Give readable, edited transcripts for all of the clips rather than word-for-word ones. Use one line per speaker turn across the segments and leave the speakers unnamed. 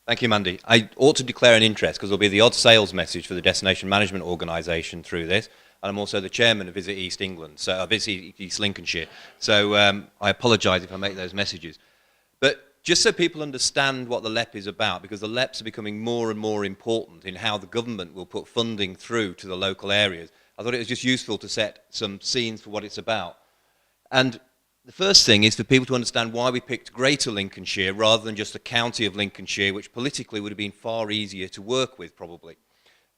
Thank you, Mandy. I ought to declare an interest because there'll be the odd sales message for the Destination Management Organisation through this. And I'm also the chairman of Visit East England, so Visit East Lincolnshire. So I apologise if I make those messages. But just so people understand what the LEP is about, because the LEPs are becoming more and more important in how the government will put funding through to the local areas, I thought it was just useful to set some scenes for what it's about. And the first thing is for people to understand why we picked Greater Lincolnshire rather than just the county of Lincolnshire, which politically would have been far easier to work with, probably.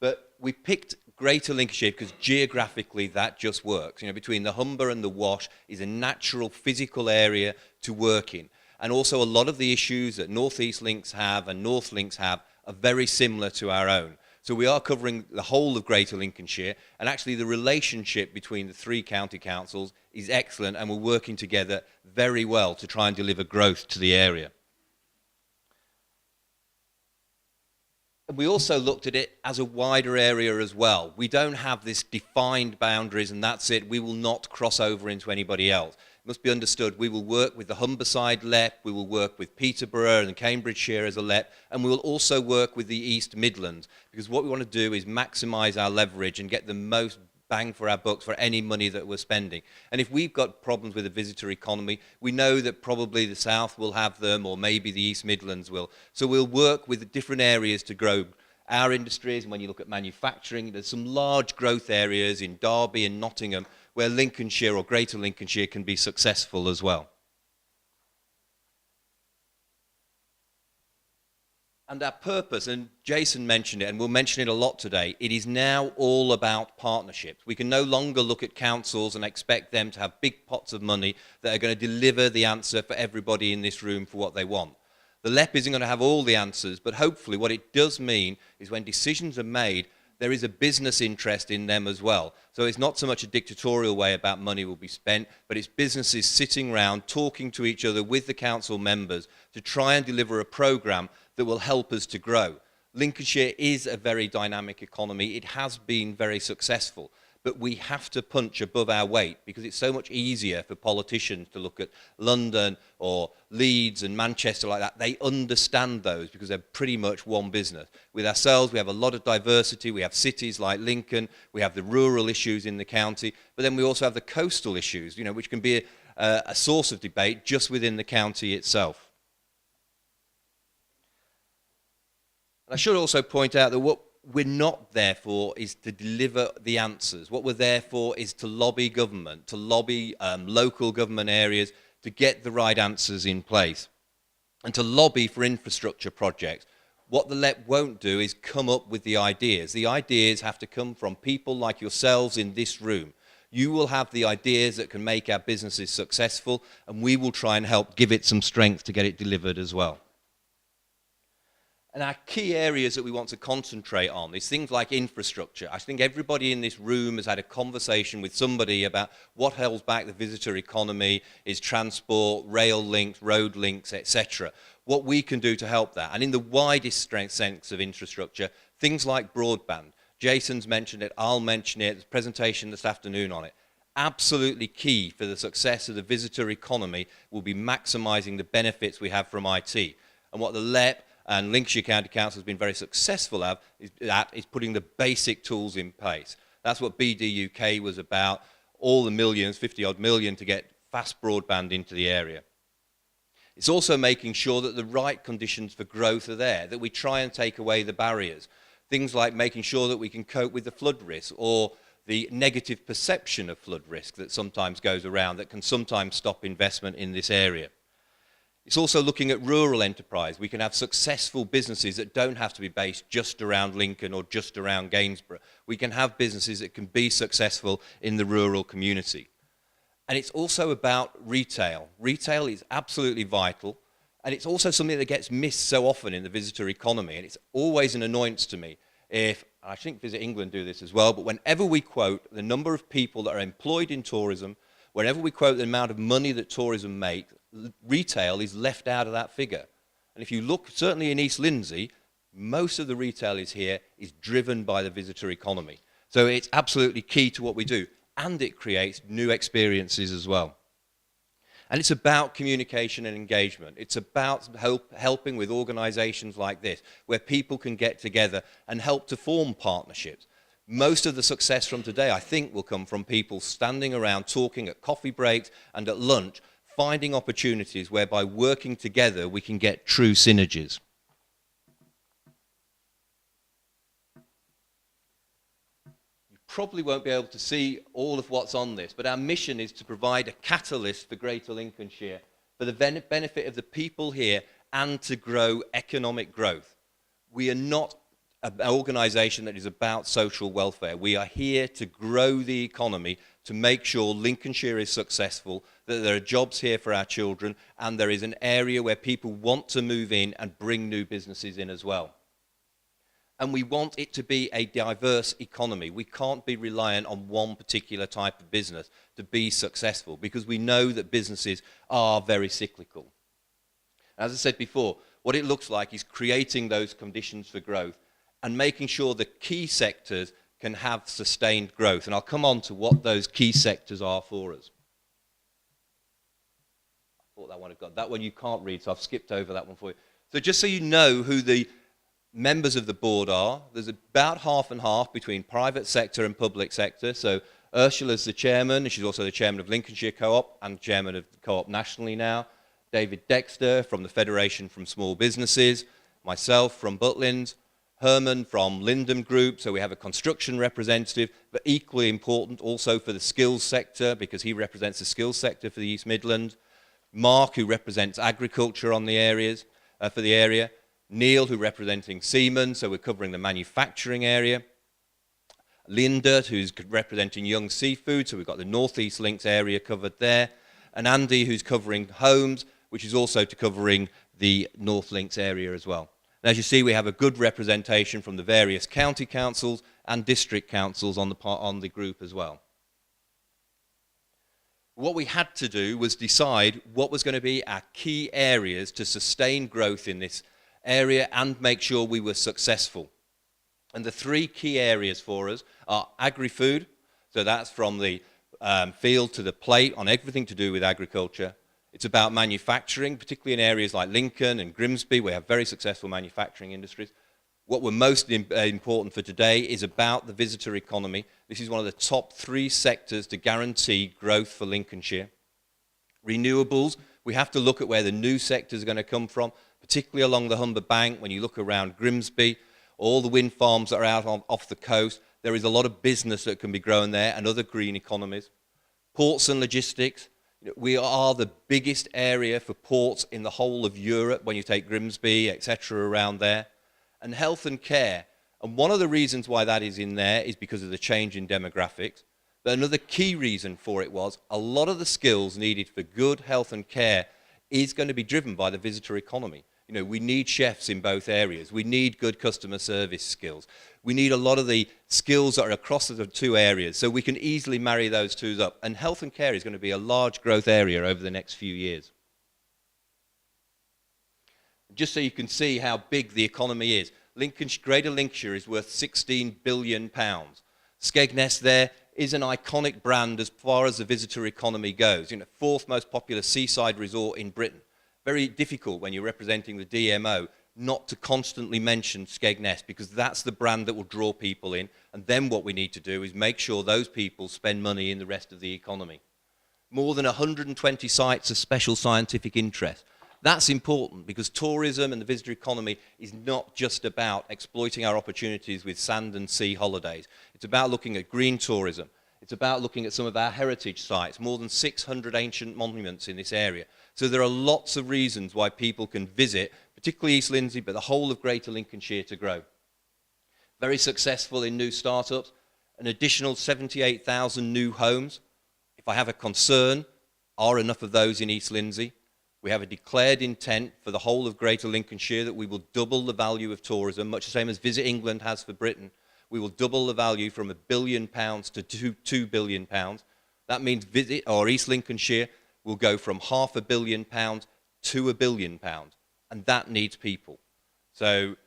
But we picked Greater Lincolnshire because geographically that just works. You know, between the Humber and the Wash is a natural physical area to work in. And also a lot of the issues that North East Links have and North Links have are very similar to our own. So we are covering the whole of Greater Lincolnshire, and actually the relationship between the three county councils is excellent, and we're working together very well to try and deliver growth to the area. And we also looked at it as a wider area as well. We don't have this defined boundaries and that's it. We will not cross over into anybody else. It must be understood we will work with the Humberside LEP, we will work with Peterborough and Cambridgeshire as a LEP, and we will also work with the East Midlands, because what we want to do is maximise our leverage and get the most bang for our bucks for any money that we're spending. And if we've got problems with the visitor economy, we know that probably the South will have them, or maybe the East Midlands will. So we'll work with the different areas to grow our industries. And when you look at manufacturing, there's some large growth areas in Derby and Nottingham where Lincolnshire or Greater Lincolnshire can be successful as well. And our purpose, and Jason mentioned it, and we'll mention it a lot today, it is now all about partnerships. We can no longer look at councils and expect them to have big pots of money that are going to deliver the answer for everybody in this room for what they want. The LEP isn't going to have all the answers, but hopefully what it does mean is when decisions are made, there is a business interest in them as well. So it's not so much a dictatorial way about money will be spent, but it's businesses sitting around talking to each other with the council members to try and deliver a programme that will help us to grow. Lincolnshire is a very dynamic economy. It has been very successful, but we have to punch above our weight because it's so much easier for politicians to look at London or Leeds and Manchester like that. They understand those because they're pretty much one business. With ourselves, we have a lot of diversity. We have cities like Lincoln. We have the rural issues in the county, but then we also have the coastal issues, you know, which can be a source of debate just within the county itself. I should also point out that what we're not there for is to deliver the answers. What we're there for is to lobby government, to lobby local government areas to get the right answers in place and to lobby for infrastructure projects. What the LEP won't do is come up with the ideas. The ideas have to come from people like yourselves in this room. You will have the ideas that can make our businesses successful, and we will try and help give it some strength to get it delivered as well. And our key areas that we want to concentrate on is things like infrastructure. I think everybody in this room has had a conversation with somebody about what holds back the visitor economy, is transport, rail links, road links, etc. What we can do to help that. And in the widest sense of infrastructure, things like broadband. Jason's mentioned it, I'll mention it, there's a presentation this afternoon on it. Absolutely key for the success of the visitor economy will be maximising the benefits we have from IT. And what the LEP and Lincolnshire County Council has been very successful at is putting the basic tools in place. That's what BD UK was about, all the millions, 50 odd million to get fast broadband into the area. It's also making sure that the right conditions for growth are there, that we try and take away the barriers. Things like making sure that we can cope with the flood risk or the negative perception of flood risk that sometimes goes around that can sometimes stop investment in this area. It's also looking at rural enterprise. We can have successful businesses that don't have to be based just around Lincoln or just around Gainsborough. We can have businesses that can be successful in the rural community. And it's also about retail. Retail is absolutely vital, and it's also something that gets missed so often in the visitor economy, and it's always an annoyance to me if, I think Visit England do this as well, but whenever we quote the number of people that are employed in tourism, whenever we quote the amount of money that tourism makes, retail is left out of that figure. And if you look, certainly in East Lindsey, most of the retail here is driven by the visitor economy. So it's absolutely key to what we do, and it creates new experiences as well. And it's about communication and engagement. It's about helping with organisations like this, where people can get together and help to form partnerships. Most of the success from today, I think, will come from people standing around talking at coffee breaks and at lunch, finding opportunities whereby working together we can get true synergies. Probably won't be able to see all of what's on this, but our mission is to provide a catalyst for Greater Lincolnshire for the benefit of the people here and to grow economic growth. We are not an organisation that is about social welfare. We are here to grow the economy, to make sure Lincolnshire is successful, that there are jobs here for our children, and there is an area where people want to move in and bring new businesses in as well. And we want it to be a diverse economy. We can't be reliant on one particular type of business to be successful, because we know that businesses are very cyclical. As I said before, what it looks like is creating those conditions for growth and making sure the key sectors can have sustained growth. And I'll come on to what those key sectors are for us. I thought that one had got, that one you can't read, so I've skipped over that one for you. So just so you know who the members of the board are, there's about half and half between private sector and public sector. So Ursula's the chairman, and she's also the chairman of Lincolnshire Co-op and chairman of the Co-op nationally now. David Dexter from the Federation from Small Businesses, myself from Butlins, Herman from Lindham Group, so we have a construction representative, but equally important also for the skills sector, because he represents the skills sector for the East Midlands. Mark, who represents agriculture on the areas, for the area. Neil, who representing Siemens, so we're covering the manufacturing area. Linda, who's representing Young Seafood, so we've got the North East Links area covered there. And Andy, who's covering homes, which is also covering the North Links area as well. And as you see, we have a good representation from the various county councils and district councils on the group as well. What we had to do was decide what was going to be our key areas to sustain growth in this area and make sure we were successful. And the three key areas for us are agri-food, so that's from the field to the plate on everything to do with agriculture. It's about manufacturing, particularly in areas like Lincoln and Grimsby. We have very successful manufacturing industries. What we're most important for today is about the visitor economy. This is one of the top 3 sectors to guarantee growth for Lincolnshire. Renewables, we have to look at where the new sectors are going to come from, particularly along the Humber Bank. When you look around Grimsby, all the wind farms that are out off the coast, there is a lot of business that can be grown there and other green economies. Ports and logistics, we are the biggest area for ports in the whole of Europe when you take Grimsby, etc. around there. And health and care, and one of the reasons why that is in there is because of the change in demographics. But another key reason for it was a lot of the skills needed for good health and care is going to be driven by the visitor economy. You know, we need chefs in both areas. We need good customer service skills. We need a lot of the skills that are across the 2 areas, so we can easily marry those 2 up. And health and care is going to be a large growth area over the next few years. Just so you can see how big the economy is, Greater Lincolnshire is worth £16 billion. Skegness there is an iconic brand as far as the visitor economy goes. You know, 4th most popular seaside resort in Britain. Very difficult when you're representing the DMO not to constantly mention Skegness, because that's the brand that will draw people in. And then what we need to do is make sure those people spend money in the rest of the economy. More than 120 sites of special scientific interest. That's important because tourism and the visitor economy is not just about exploiting our opportunities with sand and sea holidays. It's about looking at green tourism. It's about looking at some of our heritage sites, more than 600 ancient monuments in this area. So there are lots of reasons why people can visit, particularly East Lindsey, but the whole of Greater Lincolnshire to grow. Very successful in new startups, an additional 78,000 new homes. If I have a concern, are enough of those in East Lindsey? We have a declared intent for the whole of Greater Lincolnshire that we will double the value of tourism, much the same as Visit England has for Britain. We will double the value from £1 billion to £2 billion. That means East Lincolnshire will go from £500 million to £1 billion, and that needs people. So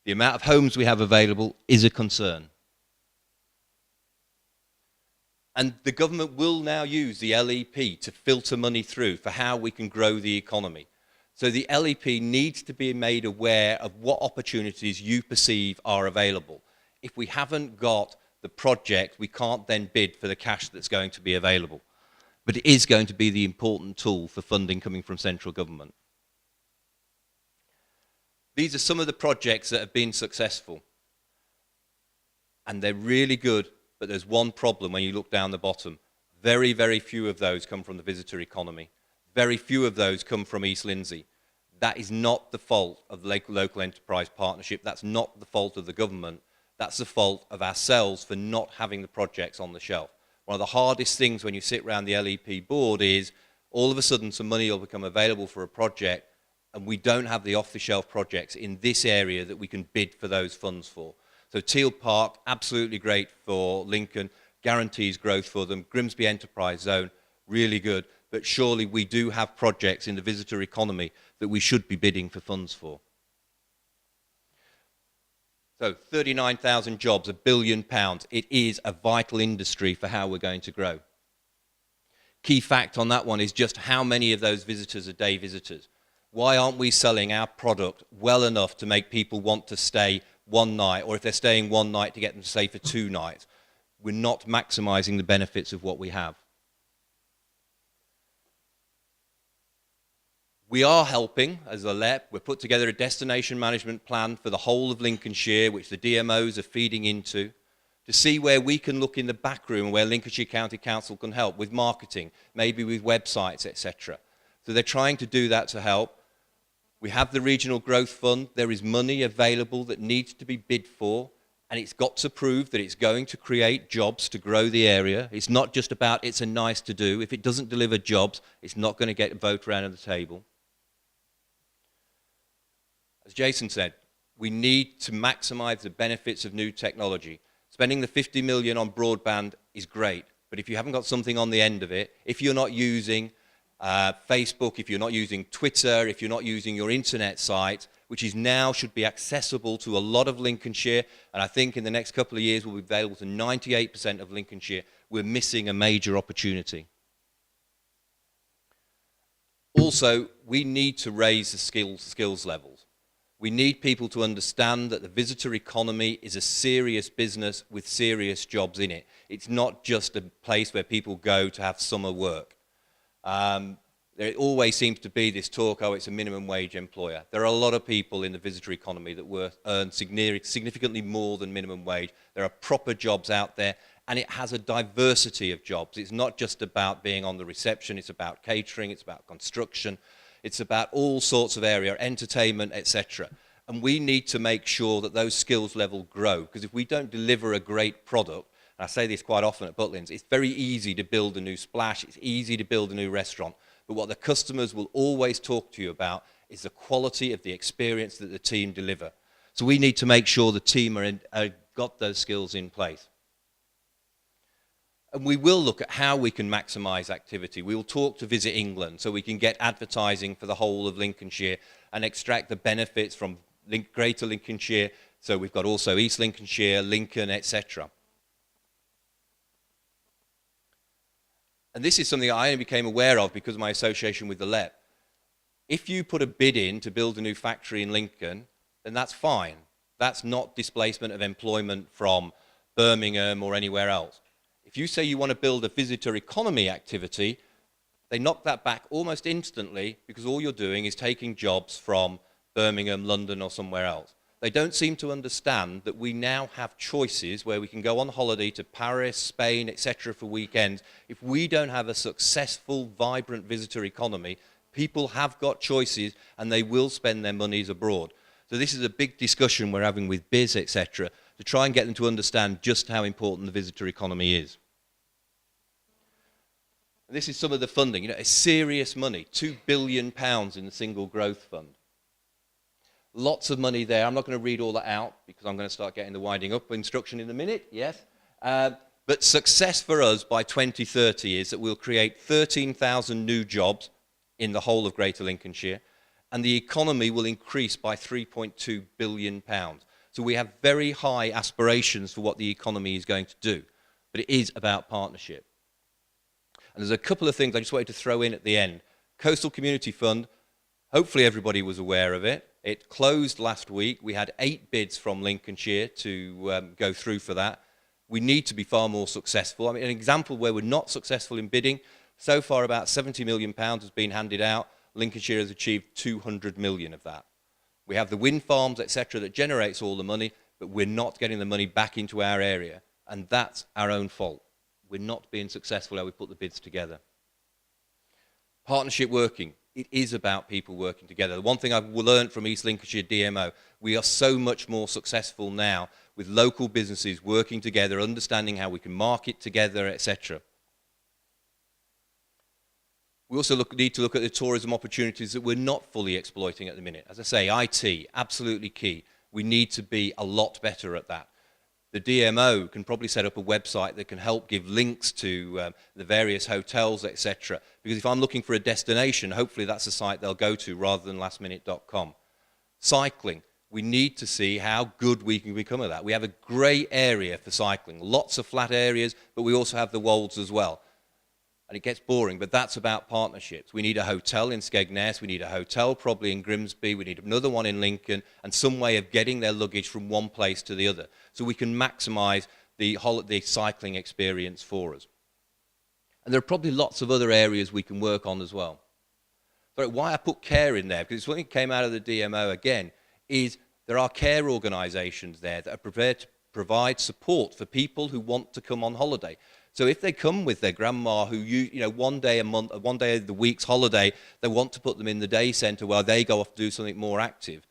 the amount of homes we have available is a concern. And the government will now use the LEP to filter money through for how we can grow the economy. So the LEP needs to be made aware of what opportunities you perceive are available. If we haven't got the project, we can't then bid for the cash that's going to be available. But it is going to be the important tool for funding coming from central government. These are some of the projects that have been successful. And they're really good, but there's one problem when you look down the bottom. Very, very few of those come from the visitor economy. Very few of those come from East Lindsey. That is not the fault of the local enterprise partnership. That's not the fault of the government. That's the fault of ourselves for not having the projects on the shelf. One of the hardest things when you sit around the LEP board is all of a sudden some money will become available for a project and we don't have the off-the-shelf projects in this area that we can bid for those funds for. So Teal Park, absolutely great for Lincoln, guarantees growth for them. Grimsby Enterprise Zone, really good. But surely we do have projects in the visitor economy that we should be bidding for funds for. So 39,000 jobs, £1 billion. It is a vital industry for how we're going to grow. Key fact on that one is just how many of those visitors are day visitors. Why aren't we selling our product well enough to make people want to stay one night, or if they're staying one night, to get them to stay for 2 nights? We're not maximising the benefits of what we have. We are helping, as a LEP, we've put together a destination management plan for the whole of Lincolnshire, which the DMOs are feeding into, to see where we can look in the back room and where Lincolnshire County Council can help with marketing, maybe with websites, etc. So they're trying to do that to help. We have the Regional Growth Fund. There is money available that needs to be bid for, and it's got to prove that it's going to create jobs to grow the area. It's not just about it's a nice to do. If it doesn't deliver jobs, it's not going to get a vote around the table. As Jason said, we need to maximise the benefits of new technology. Spending the 50 million on broadband is great, but if you haven't got something on the end of it, if you're not using Facebook, if you're not using Twitter, if you're not using your internet site, which is now should be accessible to a lot of Lincolnshire, and I think in the next couple of years will be available to 98% of Lincolnshire, we're missing a major opportunity. Also, we need to raise the skills levels. We need people to understand that the visitor economy is a serious business with serious jobs in it. It's not just a place where people go to have summer work. There always seems to be this talk, oh, it's a minimum wage employer. There are a lot of people in the visitor economy that earn significantly more than minimum wage. There are proper jobs out there, and it has a diversity of jobs. It's not just about being on the reception, it's about catering, it's about construction, it's about all sorts of area, entertainment, etc. And we need to make sure that those skills level grow, because if we don't deliver a great product, and I say this quite often at Butlins, it's very easy to build a new splash, it's easy to build a new restaurant, but what the customers will always talk to you about is the quality of the experience that the team deliver. So we need to make sure the team are got those skills in place. And we will look at how we can maximise activity. We will talk to Visit England so we can get advertising for the whole of Lincolnshire and extract the benefits from Greater Lincolnshire. So we've got also East Lincolnshire, Lincoln, etc. And this is something I only became aware of because of my association with the LEP. If you put a bid in to build a new factory in Lincoln, then that's fine. That's not displacement of employment from Birmingham or anywhere else. If you say you want to build a visitor economy activity, they knock that back almost instantly because all you're doing is taking jobs from Birmingham, London or somewhere else. They don't seem to understand that we now have choices where we can go on holiday to Paris, Spain, etc. for weekends. If we don't have a successful, vibrant visitor economy, people have got choices and they will spend their monies abroad. So this is a big discussion we're having with BIS, etc., to try and get them to understand just how important the visitor economy is. And this is some of the funding. You know, it's serious money, £2 billion in the single growth fund. Lots of money there. I'm not going to read all that out because I'm going to start getting the winding up instruction in a minute, yes. But success for us by 2030 is that we'll create 13,000 new jobs in the whole of Greater Lincolnshire, and the economy will increase by £3.2 billion. So we have very high aspirations for what the economy is going to do. but it is about partnership. And there's a couple of things I just wanted to throw in at the end. Coastal Community Fund, hopefully everybody was aware of it. It closed last week. We had 8 bids from Lincolnshire to go through for that. We need to be far more successful. I mean, an example where we're not successful in bidding, so far about £70 million has been handed out. Lincolnshire has achieved 200 million of that. We have the wind farms, etc., that generates all the money, but we're not getting the money back into our area, and that's our own fault. We're not being successful how we put the bids together. Partnership working. It is about people working together. The one thing I've learned from East Lincolnshire DMO, we are so much more successful now with local businesses working together, understanding how we can market together, etc. We also need to look at the tourism opportunities that we're not fully exploiting at the minute. As I say, IT, absolutely key. We need to be a lot better at that. The DMO can probably set up a website that can help give links to the various hotels, etc. Because if I'm looking for a destination, hopefully that's a site they'll go to rather than lastminute.com. Cycling. We need to see how good we can become at that. We have a great area for cycling. Lots of flat areas, but we also have the wolds as well. And it gets boring, but that's about partnerships. We need a hotel in Skegness, we need a hotel probably in Grimsby, we need another one in Lincoln, and some way of getting their luggage from one place to the other, so we can maximise the cycling experience for us. And there are probably lots of other areas we can work on as well. But why I put care in there, because it's something that came out of the DMO again, is there are care organisations there that are prepared to provide support for people who want to come on holiday. So if they come with their grandma who, one day a month, one day of the week's holiday, they want to put them in the day centre while they go off to do something more active.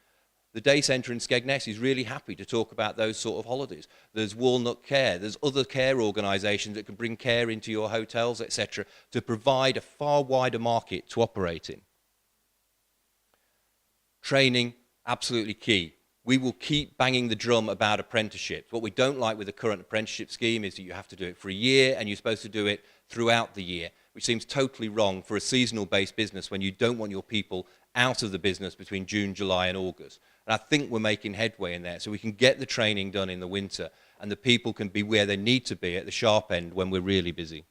The day centre in Skegness is really happy to talk about those sort of holidays. There's Walnut Care, there's other care organisations that can bring care into your hotels, etc., to provide a far wider market to operate in. Training, absolutely key. We will keep banging the drum about apprenticeships. What we don't like with the current apprenticeship scheme is that you have to do it for a year and you're supposed to do it throughout the year, which seems totally wrong for a seasonal-based business when you don't want your people out of the business between June, July and August. And I think we're making headway in there, so we can get the training done in the winter and the people can be where they need to be at the sharp end when we're really busy.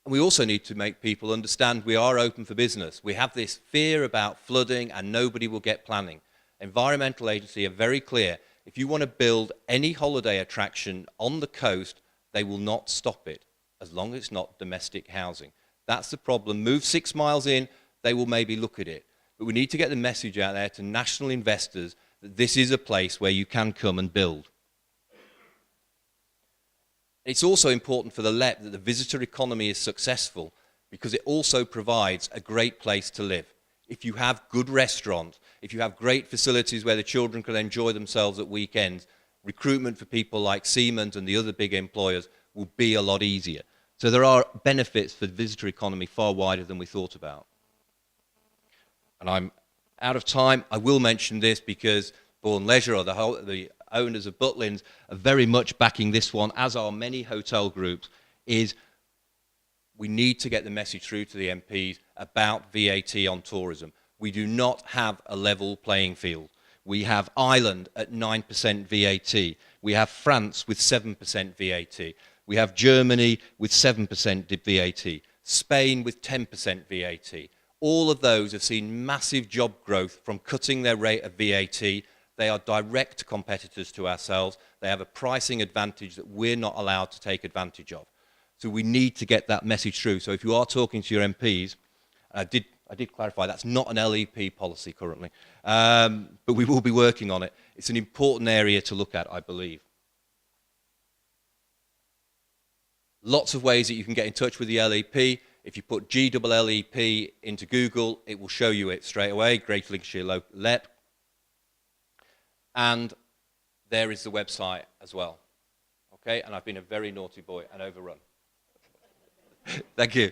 And we also need to make people understand we are open for business. We have this fear about flooding and nobody will get planning. Environmental Agency are very clear. If you want to build any holiday attraction on the coast, they will not stop it, as long as it's not domestic housing. That's the problem. Move 6 miles in, they will maybe look at it. But we need to get the message out there to national investors that this is a place where you can come and build. It's also important for the LEP that the visitor economy is successful because it also provides a great place to live. If you have good restaurants, if you have great facilities where the children can enjoy themselves at weekends, recruitment for people like Siemens and the other big employers will be a lot easier. So there are benefits for the visitor economy far wider than we thought about. And I'm out of time. I will mention this because Bourne Leisure or the owners of Butlins are very much backing this one, as are many hotel groups, is we need to get the message through to the MPs about VAT on tourism. We do not have a level playing field. We have Ireland at 9% VAT. We have France with 7% VAT. We have Germany with 7% VAT. Spain with 10% VAT. All of those have seen massive job growth from cutting their rate of VAT. They are direct competitors to ourselves. They have a pricing advantage that we're not allowed to take advantage of. So we need to get that message through. So if you are talking to your MPs, I did clarify that's not an LEP policy currently, but we will be working on it. It's an important area to look at, I believe. Lots of ways that you can get in touch with the LEP. If you put GLLEP into Google, it will show you it straight away, Greater Lincolnshire LEP. And there is the website as well. Okay, and I've been a very naughty boy and overrun. Thank you.